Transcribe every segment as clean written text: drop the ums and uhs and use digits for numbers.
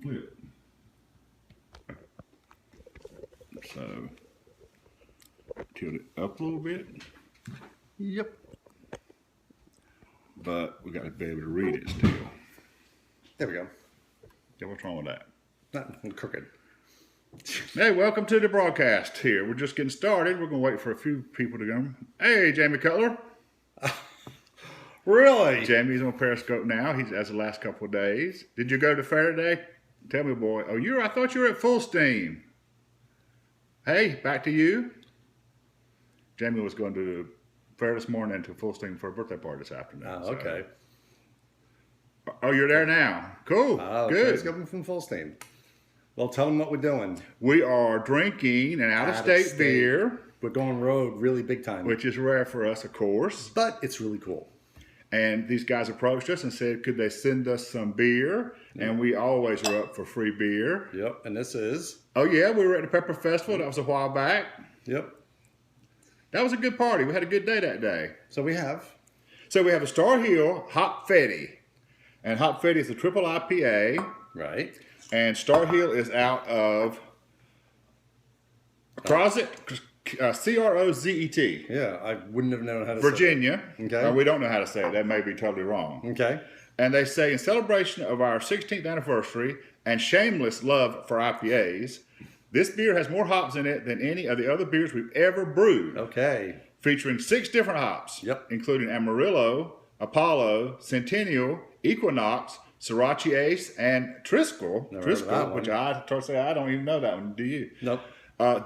flip. So, tilt it up a little bit. Yep. But we got to be able to read it still. There we go. Yeah, what's wrong with that? Nothing crooked. Hey, welcome to the broadcast here. We're just getting started. We're going to wait for a few people to come. Hey, Jamie Cutler. Really? Jamie's on Periscope now. He's as the last couple of days. Did you go to fair today? Tell me, boy. Oh, I thought you were at full steam. Hey, back to you. Jamie was going to the fair this morning to full steam for a birthday party this afternoon. Oh, okay. Oh, you're there now. Cool. Oh, good. Let's go from full steam. Well, tell them what we're doing. We are drinking an out-of-state beer. We're going road really big time. Which is rare for us, of course. But it's really cool. And these guys approached us and said, could they send us some beer? And we always are up for free beer. Yep. And this is? Oh, yeah. We were at the Pepper Festival. That was a while back. Yep. That was a good party. We had a good day that day. So we have a Starr Hill Hopfetti. And Hopfetti is a triple IPA. Right. And Starr Hill is out of Crozet, C-R-O-Z-E-T. Yeah, I wouldn't have known how to Virginia. say it. Okay. We don't know how to say it. That may be totally wrong. Okay. And they say, in celebration of our 16th anniversary and shameless love for IPAs, this beer has more hops in it than any of the other beers we've ever brewed. Okay. Featuring 6 different hops. Yep. Including Amarillo, Apollo, Centennial, Equinox, Sriracha Ace, and Triskel, which I don't even know that one. Do you? Nope.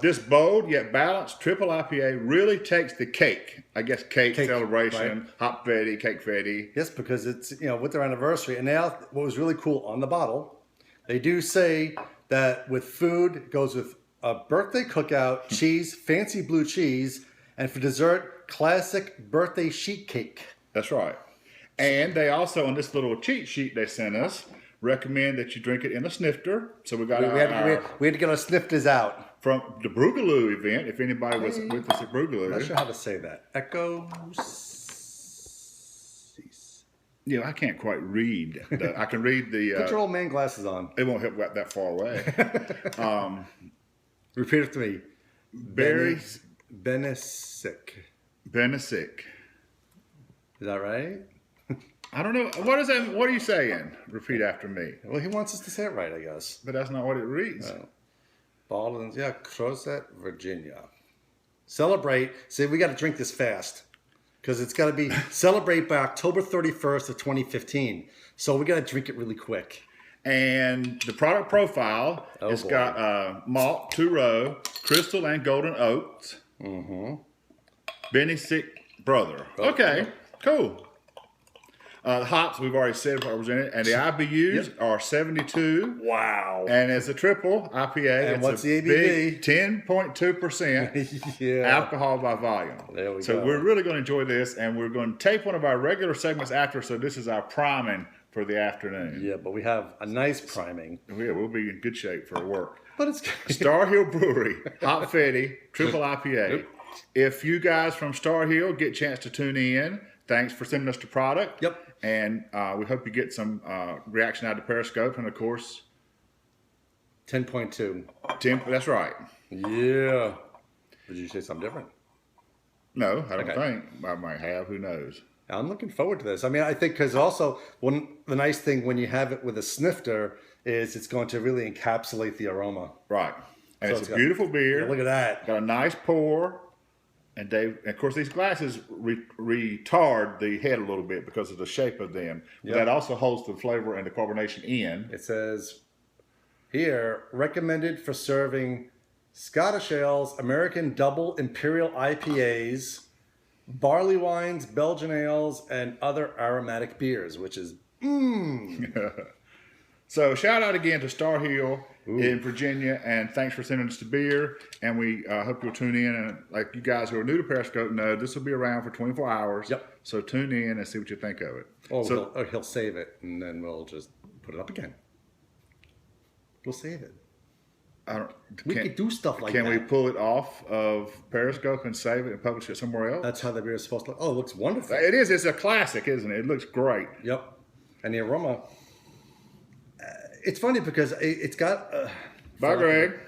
This bold yet balanced triple IPA really takes the cake. I guess cake celebration, right. Hopfetti, cake fetty. Yes, because it's with their anniversary. And now what was really cool on the bottle, they do say that with food it goes with a birthday cookout, cheese, fancy blue cheese, and for dessert, classic birthday sheet cake. That's right. And they also, on this little cheat sheet they sent us, recommend that you drink it in a snifter. So we got we had to get our snifters out. From the Broogaloo event, if anybody was with us at Broogaloo. I'm not sure how to say that. Yeah, I can't quite read. I can read the... Put your old man glasses on. It won't help that far away. Repeat it to me. Berries. Benesic. Benesic. Is that right? I don't know. What is that? What are you saying? Repeat after me. Well, he wants us to say it right, I guess. But that's not what it reads. Baldwin's, Crozet, Virginia. Celebrate. See, we got to drink this fast because it's got to be celebrate by October 31st of 2015. So we got to drink it really quick. And the product profile, it's got malt, 2-row, crystal and golden oats. Mm-hmm. Benesic brother. Okay, cool. The hops, we've already said what was in it. And the IBUs are 72. Wow. And it's a triple IPA. And what's the ABV? 10.2% alcohol by volume. There we go. So we're really going to enjoy this. And we're going to tape one of our regular segments after. So this is our priming for the afternoon. Yeah, but we have a nice priming. Yeah, we'll be in good shape for work. But it's Starr Hill Brewery, Hopfetti, triple IPA. Yep. If you guys from Starr Hill get a chance to tune in, thanks for sending us the product. Yep. And we hope you get some reaction out of Periscope. And, of course... 10.2. 10, that's right. Yeah. Did you say something different? No, I don't think. I might have. Who knows? I'm looking forward to this. I mean, I think because also the nice thing when you have it with a snifter is it's going to really encapsulate the aroma. Right. And So it's a beautiful beer. Yeah, look at that. Got a nice pour. And of course, these glasses retard the head a little bit because of the shape of them. But that also holds the flavor and the carbonation in. It says here, recommended for serving Scottish ales, American double imperial IPAs, barley wines, Belgian ales, and other aromatic beers, which is So shout out again to Starr Hill in Virginia, and thanks for sending us the beer. And we hope you'll tune in. And like you guys who are new to Periscope know, this will be around for 24 hours. Yep. So tune in and see what you think of it. He'll save it, and then we'll just put it up again. We'll save it. We could do stuff like that. Can we pull it off of Periscope and save it and publish it somewhere else? That's how the beer is supposed to look. Oh, it looks wonderful. It is. It's a classic, isn't it? It looks great. Yep. And the aroma, It's funny because it's got Bye, Greg.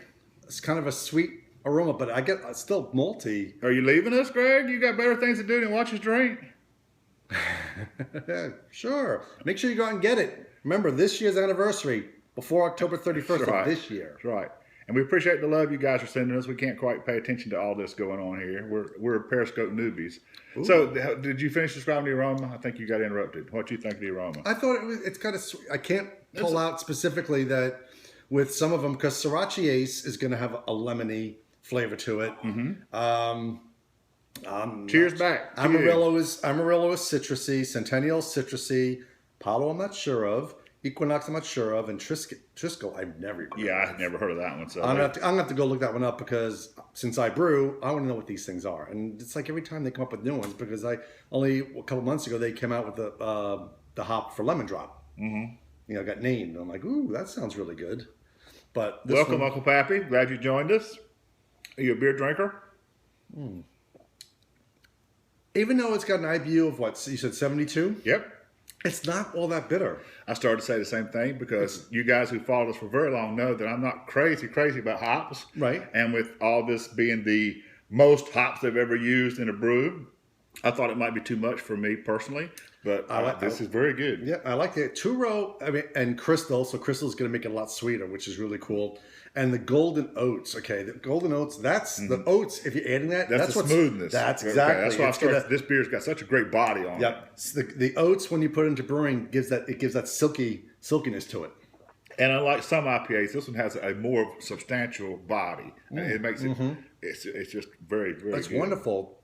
it's kind of a sweet aroma, but I get still malty. Are you leaving us, Greg? You got better things to do than watch us drink? Sure. Make sure you go out and get it. Remember, this year's anniversary before October 31st Right. of this year. That's right. And we appreciate the love you guys are sending us. We can't quite pay attention to all this going on here. We're Periscope newbies. Ooh. So, did you finish describing the aroma? I think you got interrupted. What do you think of the aroma? I thought it's kind of sweet. I can't pull out specifically that with some of them because Sriracha Ace is going to have a lemony flavor to it. Cheers back. to you. Amarillo is citrusy. Centennial is citrusy. Palo I'm not sure of. Equinox I'm not sure of. And Trisco I've never even heard Yeah, of. I've never heard of that one. So I'm gonna have to go look that one up because since I brew, I want to know what these things are. And it's like every time they come up with new ones because a couple months ago they came out with the hop for lemon drop. Got named. I'm like, ooh, that sounds really good. But this welcome, one, Uncle Pappy. Glad you joined us. Are you a beer drinker? even though it's got an IBU of what you said, 72, Yep. it's not all that bitter. I started to say the same thing because you guys who followed us for very long know that I'm not crazy about hops. Right. And with all this being the most hops they've ever used in a brew, I thought it might be too much for me personally. But this is very good. Yeah, I like it. Two-row, and crystal. So crystal is going to make it a lot sweeter, which is really cool. And the golden oats. Okay, the golden oats. That's the oats. If you're adding that, That's the what's smoothness. That's Okay, exactly. that's why I It's started. gonna- This beer's got such a great body on it. Yep. So the oats when you put it into brewing gives that silkiness to it. And unlike some IPAs, this one has a more substantial body. And it makes it. It's just very very. That's good. wonderful.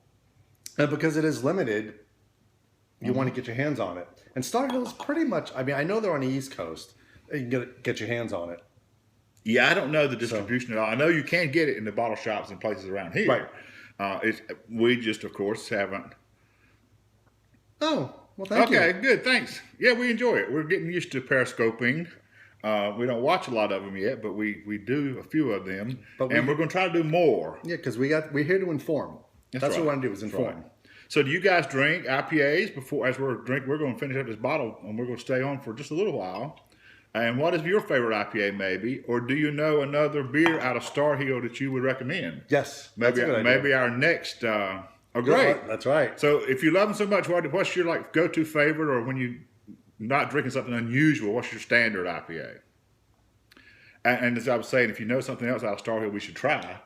And because it is limited, you want to get your hands on it. And Starr Hill is pretty much. I know they're on the East Coast. You can get your hands on it. Yeah, I don't know the distribution at all. I know you can get it in the bottle shops and places around here. Right. We just, of course, haven't. Oh, well, thank you. Okay, good, thanks. Yeah, we enjoy it. We're getting used to periscoping. We don't watch a lot of them yet, but we do a few of them, and we're going to try to do more. Yeah, because we're here to inform. That's what right. we want to do is inform. Right. So, do you guys drink IPAs before? As we're drinking, we're going to finish up this bottle, and we're going to stay on for just a little while. And what is your favorite IPA, maybe, or do you know another beer out of Starr Hill that you would recommend? Yes, Maybe that's a good idea. maybe our next. Great. That's right. So if you love them so much, what's your go-to favorite, or when you not drinking something unusual, what's your standard IPA? And as I was saying, if you know something else out of Starr Hill, we should try.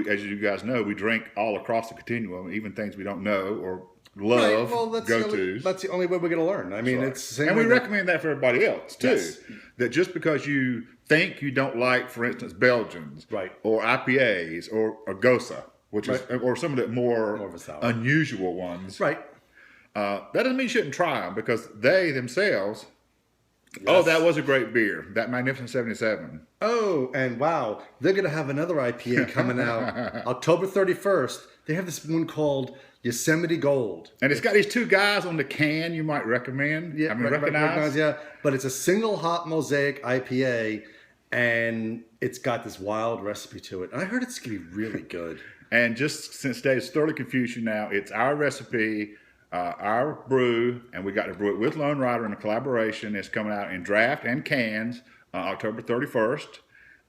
As you guys know, we drink all across the continuum, even things we don't know or love. Well, go-tos. that's the only way we're going to learn. I mean, Right. it's the same and we way that- recommend that for everybody else too. Yes. That just because you think you don't like, for instance, Belgians, Right. or IPAs, or Gosa, which is, or some of the more of a sour. unusual ones, right. that doesn't mean you shouldn't try them because they themselves. Oh, that was a great beer. That Magnificent 77. Oh, and wow, they're going to have another IPA coming out October 31st. They have this one called Yosemite Gold. And it's got these two guys on the can you might recommend. Yeah, recognize. yeah. But it's a single hop mosaic IPA, and it's got this wild recipe to it. And I heard it's going to be really good. And just since Dave's thoroughly confused you now, it's our recipe, our brew, and we got to brew it with Lone Rider in a collaboration. It's coming out in draft and cans October 31st.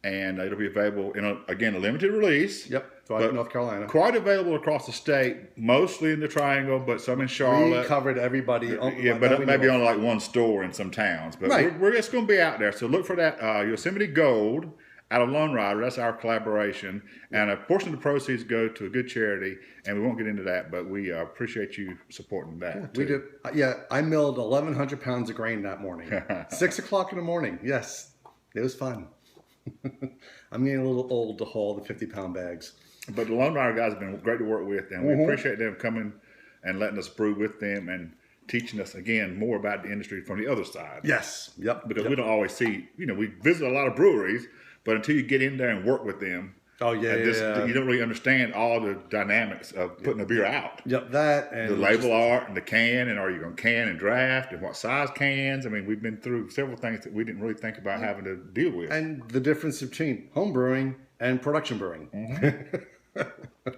And it'll be available in, a limited release. Yep, throughout North Carolina. Quite available across the state, mostly in the Triangle, but some in We Charlotte. covered everybody. Yeah, but maybe only like one store in some towns. But Right. we're just going to be out there. So look for that Yosemite Gold out of Lone Rider. That's our collaboration. And a portion of the proceeds go to a good charity. And we won't get into that, but we appreciate you supporting that. We too. did. Yeah, I milled 1,100 pounds of grain that morning. 6 o'clock in the morning. Yes, it was fun. I'm getting a little old to haul the 50-pound bags. But the Lone Rider guys have been great to work with. And we appreciate them coming and letting us brew with them and teaching us, again, more about the industry from the other side. Yes. Yep. Because we don't always see, we visit a lot of breweries, but until you get in there and work with them, Oh, yeah, you don't really understand all the dynamics of putting a beer out. Yep, that and The label art and the can, and are you going to can and draft, and what size cans? I mean, we've been through several things that we didn't really think about having to deal with. and the difference between home brewing and production brewing,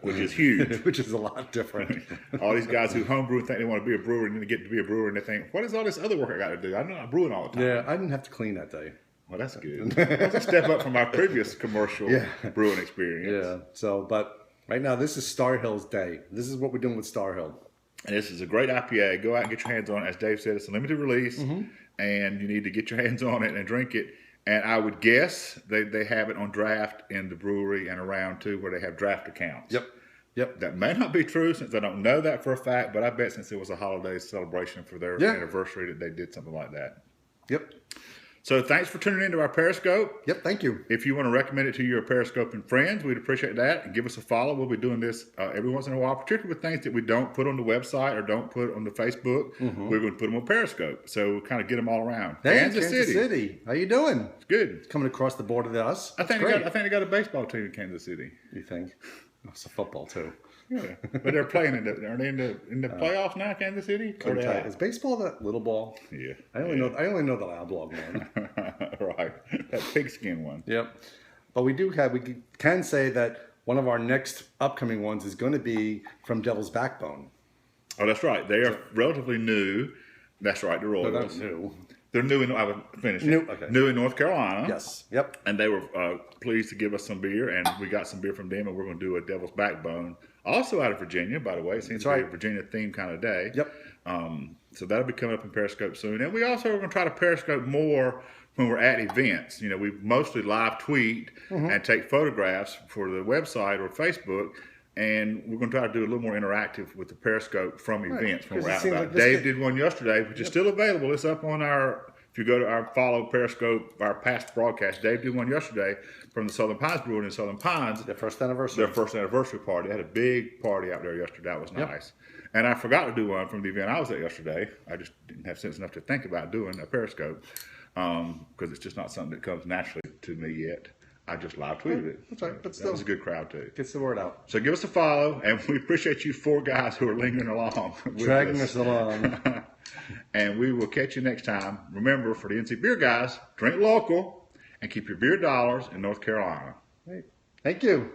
Which is huge. which is a lot different. All these guys who homebrew think they want to be a brewer, and then they get to be a brewer, and they think, what is all this other work I got to do? I'm not brewing all the time. Yeah, I didn't have to clean that day. Well, that's good. That's a step up from our previous commercial brewing experience. Yeah. So, but right now, this is Starr Hill's day. This is what we're doing with Starr Hill. And this is a great IPA. Go out and get your hands on it. As Dave said, it's a limited release, and you need to get your hands on it and drink it. And I would guess they have it on draft in the brewery and around too, where they have draft accounts. Yep. That may not be true since I don't know that for a fact, but I bet since it was a holiday celebration for their anniversary that they did something like that. Yep. So thanks for tuning into our Periscope. Yep, thank you. If you want to recommend it to your Periscoping friends, we'd appreciate that. And give us a follow. We'll be doing this every once in a while, particularly with things that we don't put on the website or don't put on the Facebook. We're going to put them on Periscope. So we'll kind of get them all around. Hey, Kansas City. How you doing? It's good. It's coming across the border to us. I think they got a baseball team in Kansas City. You think? Oh, it's a football too. Yeah, but they're playing are they in the playoffs now, Kansas City? Is baseball that little ball? Yeah. I only know the loud blog one. Right. That pigskin one. Yep. But we can say that one of our next upcoming ones is going to be from Devil's Backbone. Oh, that's right. They are relatively new. That's right. The Royals. No, that's new. They're new in. I was finishing. New in North Carolina. Yes. Yep. And they were pleased to give us some beer, and we got some beer from them, and we're going to do a Devil's Backbone. Also out of Virginia, by the way. It seems to be a Virginia-themed kind of day. Yep. So that'll be coming up in Periscope soon. And we also are going to try to Periscope more when we're at events. You know, we mostly live tweet and take photographs for the website or Facebook. And we're going to try to do a little more interactive with the Periscope from events when we're out about. Dave did one yesterday, which is still available. It's up on if you go to our follow Periscope, our past broadcast, Dave did one yesterday from the Southern Pines Brewing in Southern Pines. Their first anniversary party. They had a big party out there yesterday. That was nice. And I forgot to do one from the event I was at yesterday. I just didn't have sense enough to think about doing a Periscope because it's just not something that comes naturally to me yet. I just live tweeted it. That's right. But still, that was a good crowd too. Gets the word out. So give us a follow, and we appreciate you four guys who are lingering along. Dragging us along. And we will catch you next time. Remember, for the NC Beer guys, drink local and keep your beer dollars in North Carolina. Great. Thank you.